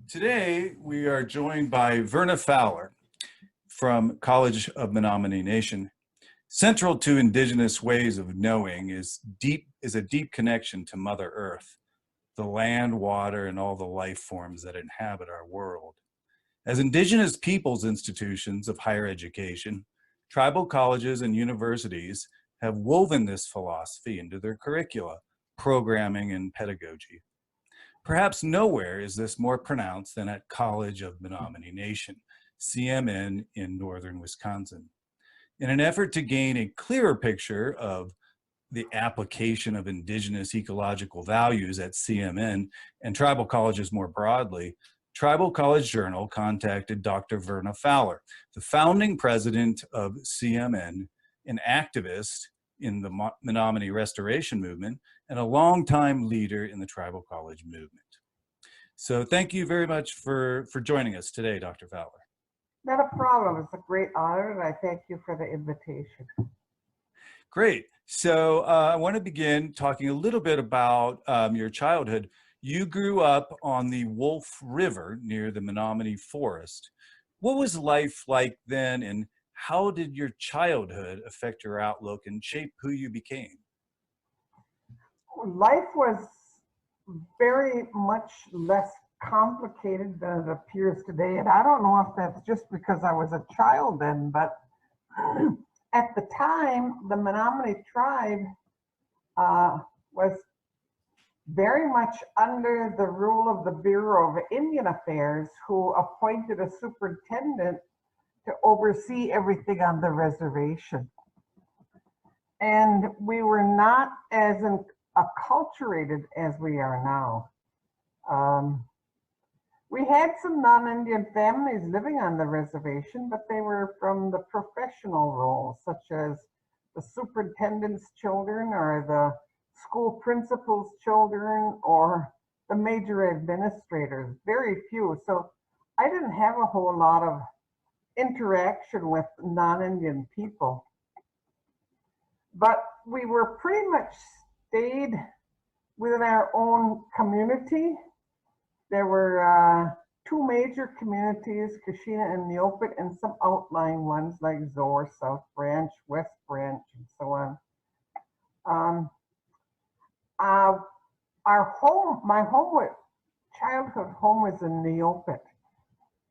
Today, we are joined by Verna Fowler from College of Menominee Nation. Central to Indigenous ways of knowing is a deep connection to Mother Earth, the land, water, and all the life forms that inhabit our world. As Indigenous peoples' institutions of higher education, tribal colleges and universities have woven this philosophy into their curricula, programming, and pedagogy. Perhaps nowhere is this more pronounced than at College of Menominee Nation, CMN in northern Wisconsin. In an effort to gain a clearer picture of the application of Indigenous ecological values at CMN and tribal colleges more broadly, Tribal College Journal contacted Dr. Verna Fowler, the founding president of CMN, an activist in the Menominee Restoration Movement, and a longtime leader in the tribal college movement. So thank you very much for joining us today, Dr. Fowler. Not a problem. It's a great honor, and I thank you for the invitation. Great. So I want to begin talking a little bit about your childhood. You grew up on the Wolf River near the Menominee Forest. What was life like then, and how did your childhood affect your outlook and shape who you became? Life was very much less complicated than it appears today, and I don't know if that's just because I was a child then, but at the time, the Menominee tribe was very much under the rule of the Bureau of Indian Affairs, who appointed a superintendent to oversee everything on the reservation. And we were not as acculturated as we are now. We had some non-Indian families living on the reservation, but they were from the professional roles, such as the superintendent's children or the school principal's children or the major administrators, very few. So I didn't have a whole lot of interaction with non-Indian people. But we were pretty much stayed within our own community. There were two major communities, Kashina and Neopet, and some outlying ones like Zor, South Branch, West Branch, and so on. My childhood home was in Neopet.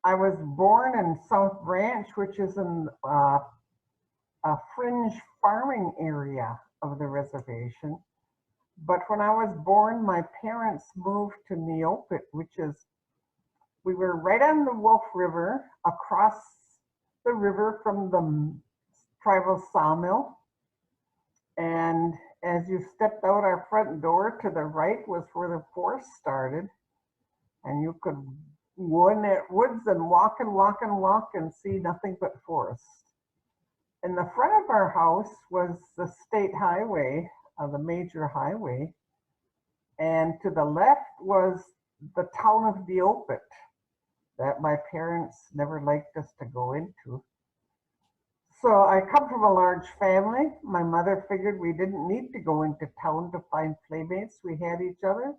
I was born in South Branch, which is in a fringe farming area of the reservation. But when I was born, my parents moved to Neopet, we were right on the Wolf River, across the river from the tribal sawmill. And as you stepped out our front door, to the right was where the forest started. And you could go in that woods and walk and walk and walk and see nothing but forest. In the front of our house was the state highway, the major highway, and to the left was the town of Neopet that my parents never liked us to go into. So I come from a large family. My mother figured we didn't need to go into town to find playmates. We had each other.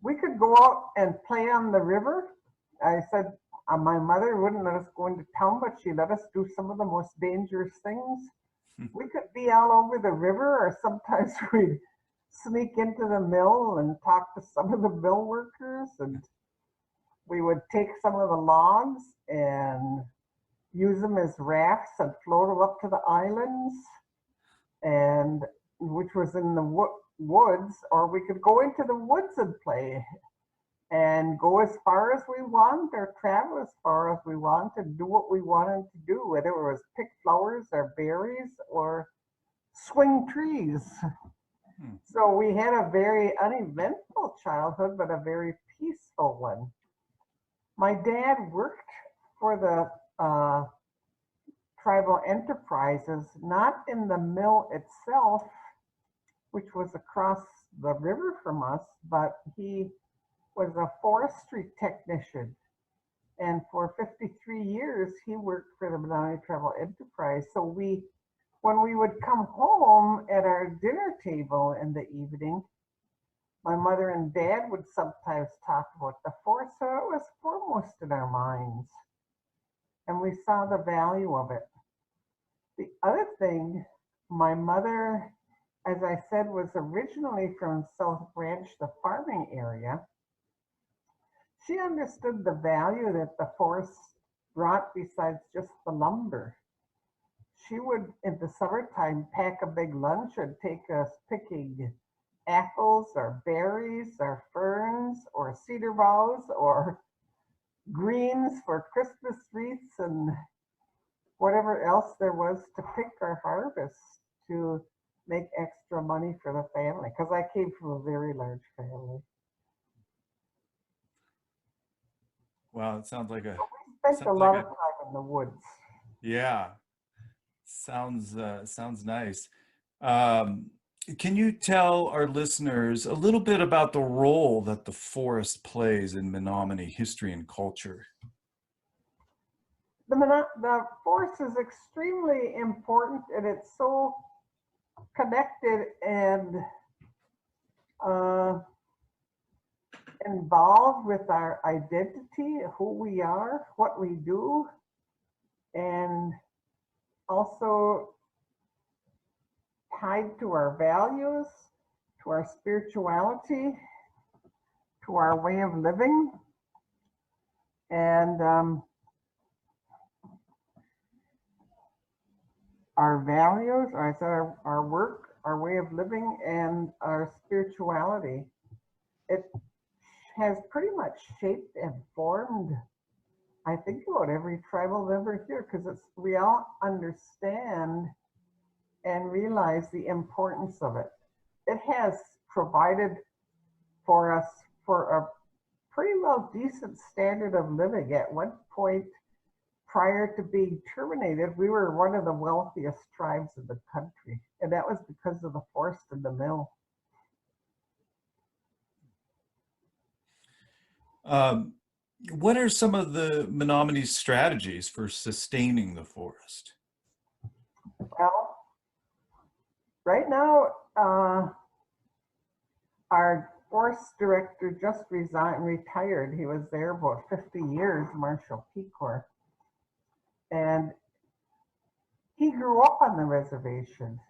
We could go out and play on the river. I said my mother wouldn't let us go into town, but she let us do some of the most dangerous things. We could be all over the river, or sometimes we'd sneak into the mill and talk to some of the mill workers, and we would take some of the logs and use them as rafts and float them up to the islands, and which was in the woods, or we could go into the woods and play and go as far as we want, or travel as far as we want, and do what we wanted to do, whether it was pick flowers or berries or swing trees. So we had a very uneventful childhood, but a very peaceful one. My dad worked for the tribal enterprises, not in the mill itself, which was across the river from us, but he was a forestry technician. And for 53 years, he worked for the Menominee Tribal Enterprise. So when we would come home at our dinner table in the evening, My mother and dad would sometimes talk about the forest, so it was foremost in our minds, and we saw the value of it. The other thing, my mother, as I said, was originally from South Branch, the farming area. She understood the value that the forest brought besides just the lumber. She would, in the summertime, pack a big lunch and take us picking apples or berries or ferns or cedar boughs or greens for Christmas wreaths and whatever else there was to pick or harvest to make extra money for the family, because I came from a very large family. Wow, it sounds like a Spent a sounds like lot of a time in the woods. yeah. Sounds nice. Um, can you tell our listeners a little bit about the role that the forest plays in Menominee history and culture? The forest is extremely important, and it's so connected and uh, involved with our identity, who we are, what we do, and also tied to our values, to our spirituality, to our way of living, and our values, I said our work, our way of living, and our spirituality. It has pretty much shaped and formed, I think, about every tribal member here, because it's we all understand and realize the importance of it. It has provided for us for a pretty well decent standard of living. At one point, prior to being terminated, we were one of the wealthiest tribes in the country, and that was because of the forest and the mill. Um, what are some of the Menominee strategies for sustaining the forest? Well, right now, our forest director just retired. He was there about 50 years, Marshall Pecor. And he grew up on the reservation.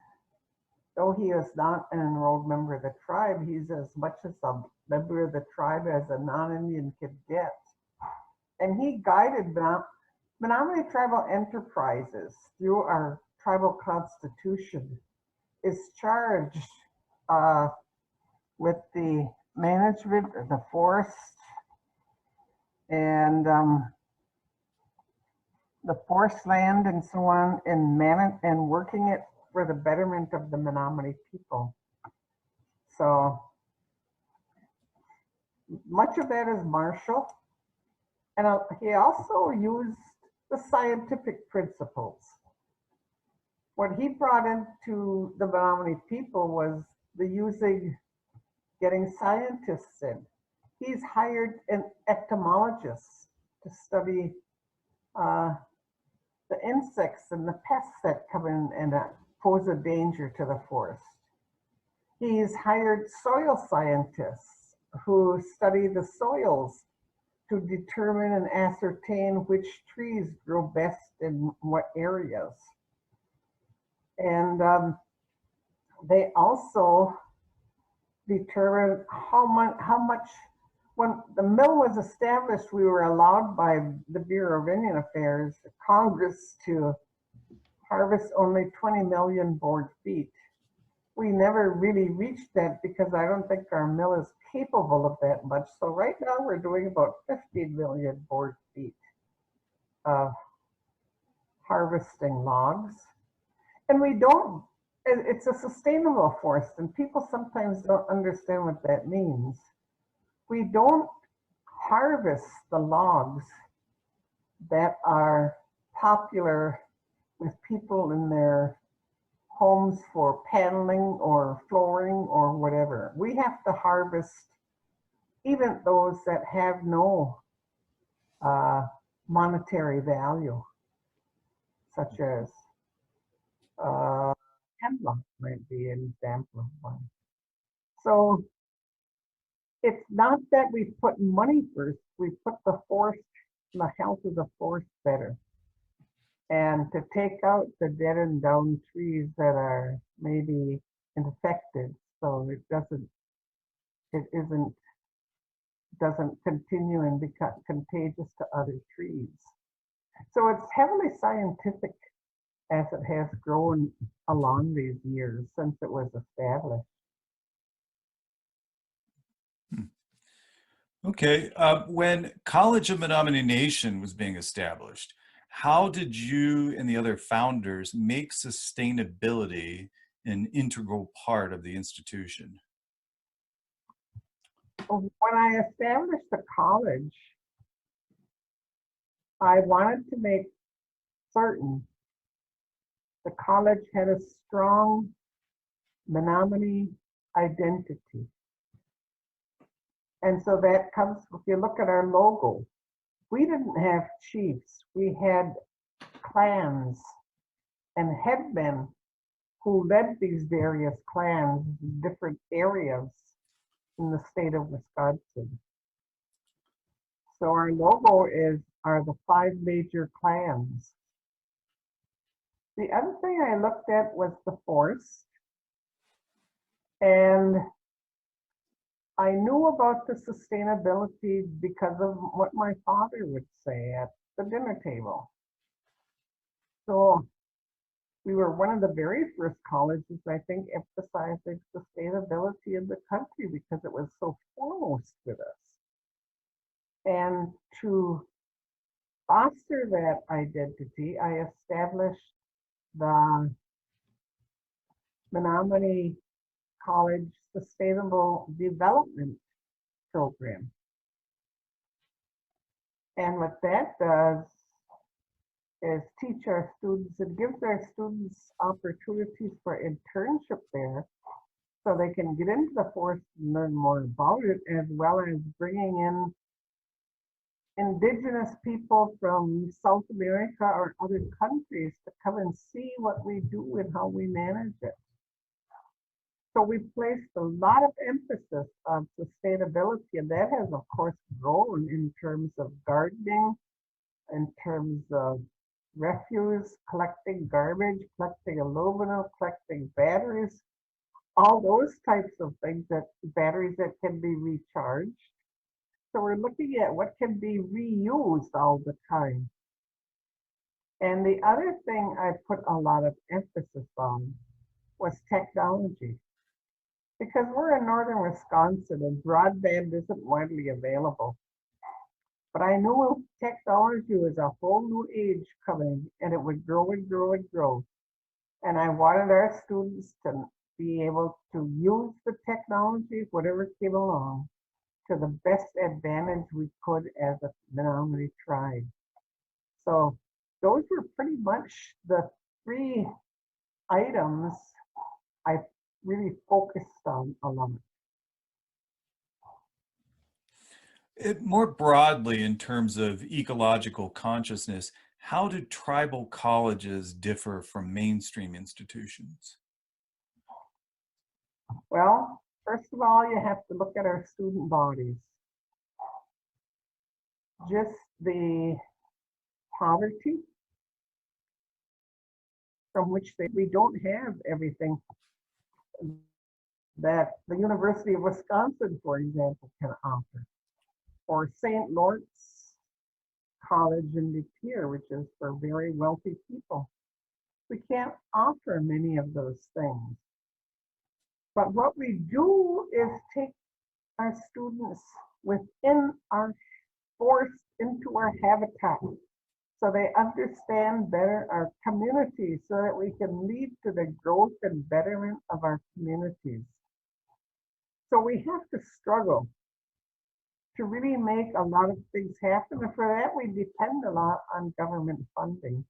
Though he is not an enrolled member of the tribe, he's as much as a member of the tribe as a non-Indian could get. And he guided Menominee Tribal Enterprises through our tribal constitution, is charged with the management of the forest and the forest land and so on, and working it for the betterment of the Menominee people. So much of that is Marshall. And he also used the scientific principles. What he brought into the Menominee people was getting scientists in. He's hired an entomologist to study the insects and the pests that come in and pose a danger to the forest. He's hired soil scientists who study the soils to determine and ascertain which trees grow best in what areas. And they also determine how much, when the mill was established, we were allowed by the Bureau of Indian Affairs, Congress, to harvest only 20 million board feet. We never really reached that because I don't think our mill is capable of that much. So right now we're doing about 50 million board feet of harvesting logs. And it's a sustainable forest, and people sometimes don't understand what that means. We don't harvest the logs that are popular with people in their homes for paneling or flooring or whatever. We have to harvest even those that have no monetary value, such as hemlock might be an example of one. So it's not that we put money first, we put the health of the forest better. And to take out the dead and down trees that are maybe infected, so it doesn't continue and become contagious to other trees. So it's heavily scientific as it has grown along these years since it was established. Okay. When College of Menominee Nation was being established, how did you and the other founders make sustainability an integral part of the institution? When I established the college, I wanted to make certain the college had a strong Menominee identity. And so that comes, if you look at our logo, we didn't have chiefs, we had clans and headmen who led these various clans in different areas in the state of Wisconsin. So our logo are the 5 major clans. The other thing I looked at was the forest, and I knew about the sustainability because of what my father would say at the dinner table. So we were one of the very first colleges, I think, emphasizing sustainability in the country because it was so foremost with us. And to foster that identity, I established the Menominee College Sustainable Development Program. And what that does is teach our students, it gives our students opportunities for internship there so they can get into the forest and learn more about it, as well as bringing in indigenous people from South America or other countries to come and see what we do and how we manage it. So we placed a lot of emphasis on sustainability, and that has, of course, grown in terms of gardening, in terms of refuse, collecting garbage, collecting aluminum, collecting batteries, all those types of things, batteries that can be recharged. So we're looking at what can be reused all the time. And the other thing I put a lot of emphasis on was technology. Because we're in northern Wisconsin and broadband isn't widely available. But I knew technology was a whole new age coming, and it would grow and grow and grow. And I wanted our students to be able to use the technology, whatever came along, to the best advantage we could as a Menominee tribe. So those were pretty much the 3 items I really focused on a lot. More broadly, in terms of ecological consciousness, how do tribal colleges differ from mainstream institutions? Well, first of all, you have to look at our student bodies. Just the poverty from which we don't have everything that the University of Wisconsin, for example, can offer, or St. Lawrence College in De Pere, which is for very wealthy people. We can't offer many of those things. But what we do is take our students within our forest into our habitat so they understand better our communities so that we can lead to the growth and betterment of our communities. So we have to struggle to really make a lot of things happen. And for that, we depend a lot on government funding.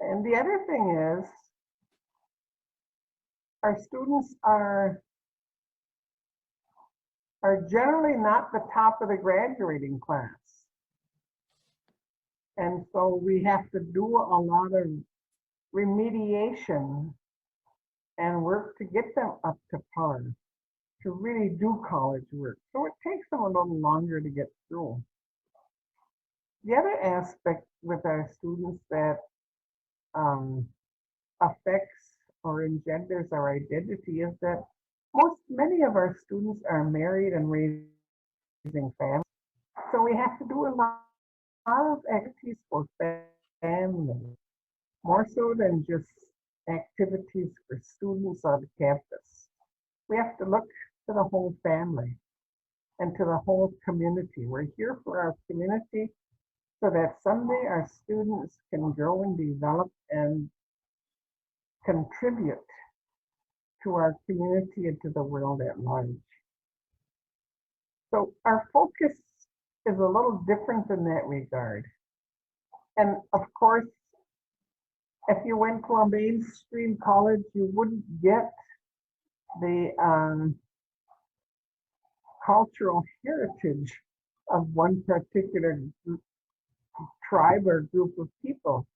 And the other thing is, our students are generally not the top of the graduating class. And so we have to do a lot of remediation and work to get them up to par. to really do college work. So it takes them a little longer to get through. The other aspect with our students that um, affects or engenders our identity is that many of our students are married and raising families. So we have to do a lot of activities for families, more so than just activities for students on campus. We have to look to the whole family and to the whole community. We're here for our community so that someday our students can grow and develop and contribute to our community and to the world at large. So our focus is a little different in that regard. And of course, if you went to a mainstream college, you wouldn't get the cultural heritage of one particular tribe or group of people.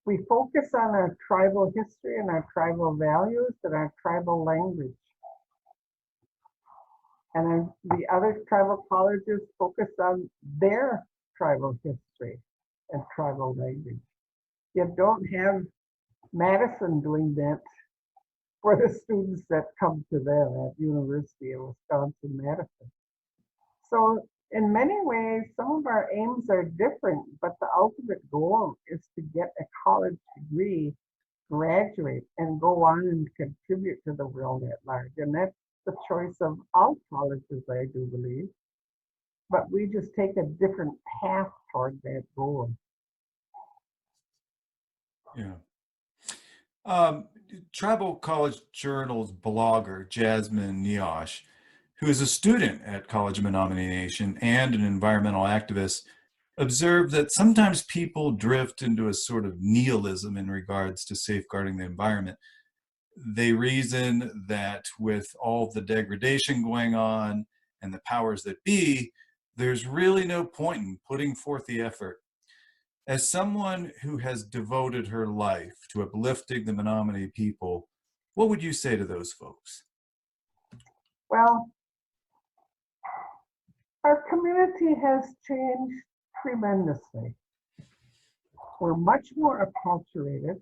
We focus on our tribal history and our tribal values and our tribal language. And the other tribal colleges focus on their tribal history and tribal language. You don't have Madison doing that for the students that come to them at University of Wisconsin-Madison. So in many ways, some of our aims are different, but the ultimate goal is to get a college degree, graduate, and go on and contribute to the world at large. And that's the choice of all colleges, I do believe. But we just take a different path toward that goal. Yeah. Tribal College Journal's blogger, Jasmine Niosh, who is a student at College of Menominee Nation and an environmental activist, observed that sometimes people drift into a sort of nihilism in regards to safeguarding the environment. They reason that with all the degradation going on and the powers that be, there's really no point in putting forth the effort. As someone who has devoted her life to uplifting the Menominee people, what would you say to those folks? Well, our community has changed tremendously. We're much more acculturated.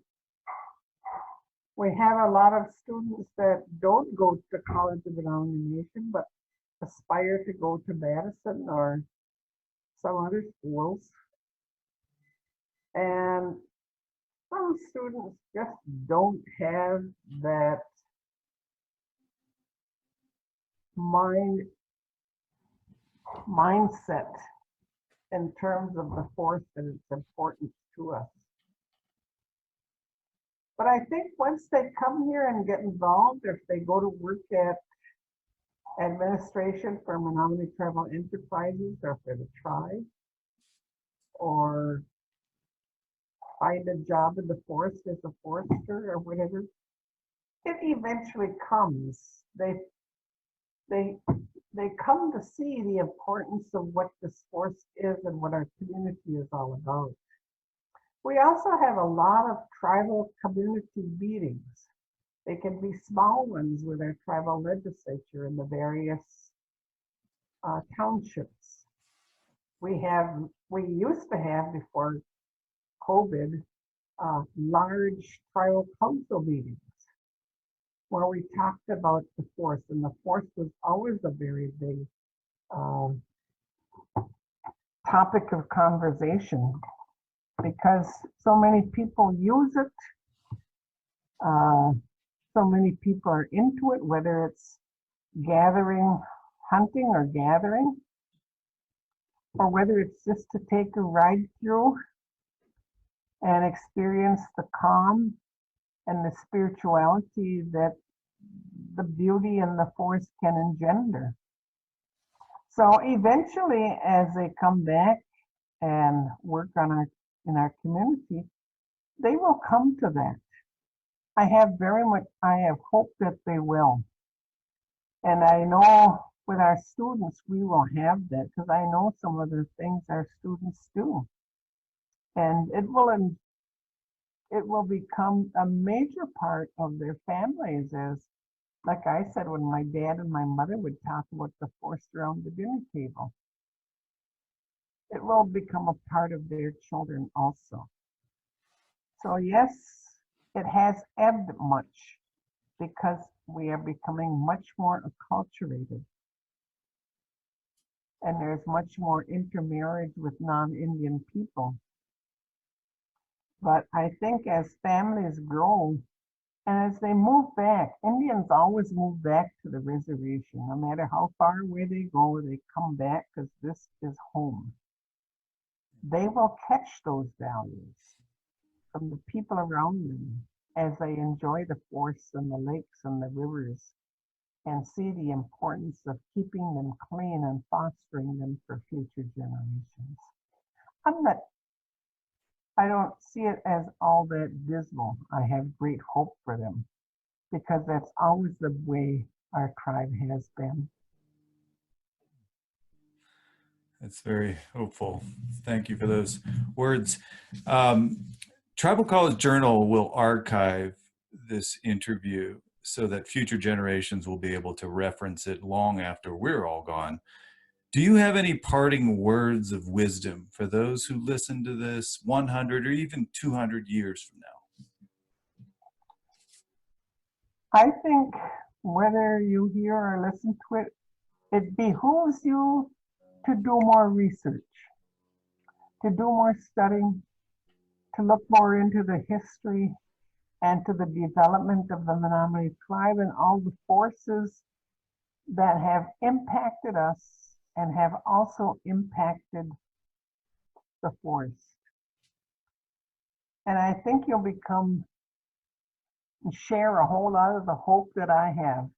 We have a lot of students that don't go to College of Menominee Nation, but aspire to go to Madison or some other schools. And some students just don't have that mindset in terms of the force and its importance to us. But I think once they come here and get involved, if they go to work at administration for Menominee Tribal Enterprises or for the tribe, or find a job in the forest as a forester or whatever, it eventually comes. They come to see the importance of what this forest is and what our community is all about. We also have a lot of tribal community meetings. They can be small ones with our tribal legislature in the various townships. We used to have, before COVID, large tribal council meetings where we talked about the forest, and the forest was always a very big topic of conversation because so many people use it, so many people are into it, whether it's gathering, hunting or gathering, or whether it's just to take a ride through and experience the calm and the spirituality that the beauty in the forest can engender. So eventually, as they come back and work on in our community, they will come to that. I have hope that they will. And I know with our students, we will have that because I know some of the things our students do. And it will become a major part of their families as like I said, when my dad and my mother would talk about the force around the dinner table, it will become a part of their children also. So yes, it has ebbed much because we are becoming much more acculturated. And there's much more intermarriage with non-Indian people. But I think as families grow and as they move back, Indians always move back to the reservation. No matter how far away they go, they come back because this is home. They will catch those values from the people around them as they enjoy the forests and the lakes and the rivers and see the importance of keeping them clean and fostering them for future generations. I don't see it as all that dismal. I have great hope for them because that's always the way our tribe has been. That's very hopeful. Thank you for those words. Tribal College Journal will archive this interview so that future generations will be able to reference it long after we're all gone. Do you have any parting words of wisdom for those who listen to this 100 or even 200 years from now? I think whether you hear or listen to it, it behooves you to do more research, to do more studying, to look more into the history and to the development of the Menominee tribe and all the forces that have impacted us and have also impacted the forest. And I think you'll share a whole lot of the hope that I have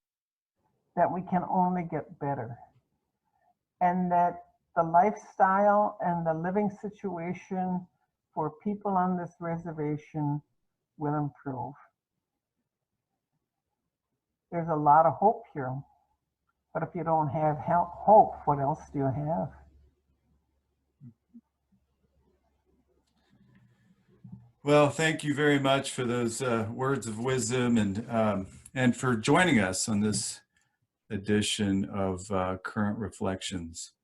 that we can only get better and that the lifestyle and the living situation for people on this reservation will improve. There's a lot of hope here, but if you don't have hope, what else do you have? Well, thank you very much for those words of wisdom and for joining us on this edition of Current Reflections.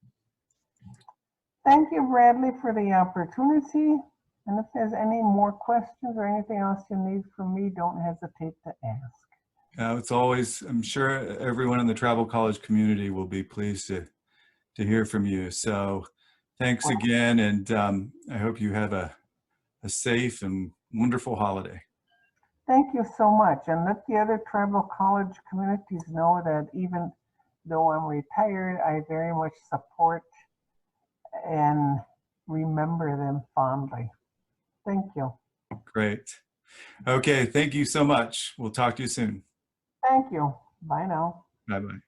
Thank you, Bradley, for the opportunity. And if there's any more questions or anything else you need from me, don't hesitate to ask. It's always, I'm sure everyone in the Tribal College community will be pleased to hear from you. So thanks again, and I hope you have a safe and wonderful holiday. Thank you so much. And let the other Tribal College communities know that even though I'm retired, I very much support and remember them fondly. Thank you. Great. Okay, thank you so much. We'll talk to you soon. Thank you. Bye now. Bye-bye.